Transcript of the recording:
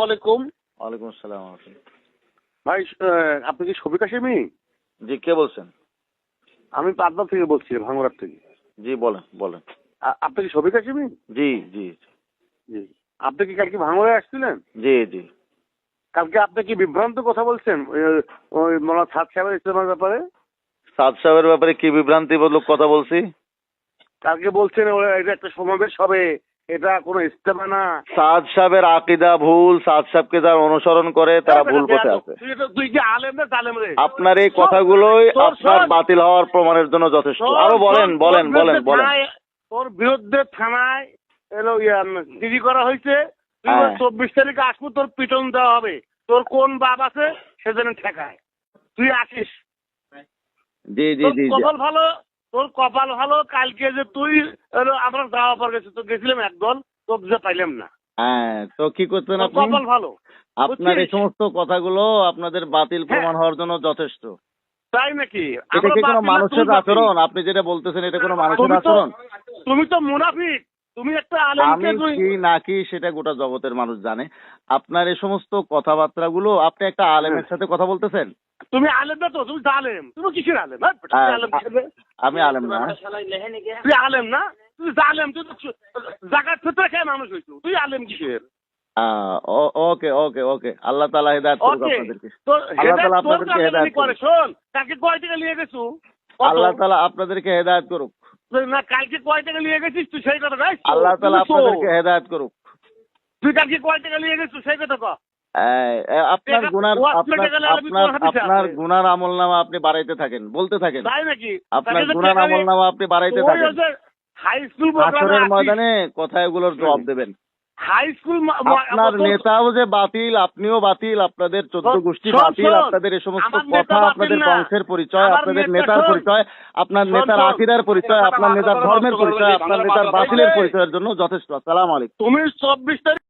আলাইকুম। ওয়ালাইকুম আসসালাম। ভাই আপনি কি শফিক হাশেমি? জি, কে বলছেন? আমি পাবনা থেকে বলছি, ভাঙ্গুড়ার থেকে। জি, বলেন বলেন। আপনি কি শফিক হাশেমি? জি জি জি। আপনি কি কালকে ভাঙ্গুড়ায় আসছিলেন? জি জি। কালকে আপনি কি বিভ্রান্ত কথা বলছেন ওই মৌলানা সাদ সাহেবের ইস্তেমার ব্যাপারে? সাদ সাহেবের ব্যাপারে কি বিভ্রান্তিমূলক কথা বলছি? কালকে বলছেন এটা একটা সমাবেশ হবে, এটা কোনো ইস্তেমা না। সাদ সাহেবের আকিদা ভুল। সাদ সাহেবকে যারা অনুসরণ করে তারা ভুল পথে আছে। তুই কি আলেম না জালেম রে? আপনার এই কথাগুলোই আপনার বাতিল হওয়ার প্রমাণের জন্য যথেষ্ট। আরো বলেন বলেন বলেন বলেন। তোর বিরুদ্ধে থানায় এলো জিডি করা হয়েছে। তুই 24 তারিখে আসবো, তোর পিটন দেওয়া হবে। তোর কোন বাপ আছে সেজন্য ঠেকায় তুই আসিস। জি জি জি। কপাল ভালো, তোর কপাল ভালো। কালকে যে তুই আমরা যাওয়া পর গেছি, তো গেছিলাম একদল, তোর যে পাইলাম না। হ্যাঁ, তো কি করতেন আপনি? কপাল ভালো। আপনার এই সমস্ত কথাগুলো আপনাদের বাতিল প্রমাণ হওয়ার জন্য যথেষ্ট। তাই নাকি? এটা কি কোনো মানুষের আচরণ? আপনি যেটা বলতেছেন এটা কোনো মানুষের আচরণ? তুমি তো মুনাফিক। তুমি একটা আলেমকে আমি কি নাকি সেটা গোটা জগতের মানুষ জানে। আপনার এই সমস্ত কথাবার্তাগুলো, আপনি একটা আলেমের সাথে কথা বলতেছেন। তুমি আলেম না তো, তুমি জালেম। তুমি কিসের আলেম? আমি আলেম না। তুই আলেম না, তুই জালেম। তুই তো জাকাত ফিতরা খেয়ে মানুষ হইছো, তুই আলেম কিসের? ওকে ওকে ওকে। আল্লাহ তাআলা হেদায়েত করুক আপনাদেরকে। আল্লাহ তাআলা আপনাদেরকে হেদায়েত করুক। শোন, কালকে কয় টাকা নিয়ে গেছো? আল্লাহ তাআলা আপনাদেরকে হেদায়েত করুক। না, কালকে কয় টাকা নিয়ে গেছিস তুই সেই কথা গাইছ? আল্লাহ তাআলা আপনাদেরকে হেদায়েত করুক। তুই কালকে কয় টাকা নিয়ে গেছিস সেই কথা কর। আপনার গুনার আমলনামা আপনি বাড়াইতে থাকেন, বলতে থাকেন। তাই নাকি? আপনার গুনার আমলনামা আপনি বাড়াইতে থাকেন। হাই স্কুল হাসরের ময়দানে কথাগুলোর জবাব দেবেন। হাই স্কুল আপনার নেতাও যে বাতিল, আপনিও বাতিল, আপনাদের 14 গোষ্ঠী বাতিল। আপনাদের এই সমস্ত কথা, আপনাদের বংশের পরিচয়, আপনাদের নেতার পরিচয়, আপনার নেতার আকীদার পরিচয়, আপনার নেতার ধর্মের পরিচয়, আপনার নেতার বাতিলের পরিচয়ের জন্য যথেষ্ট। আসসালামু আলাইকুম। তুমি 24 তারিখ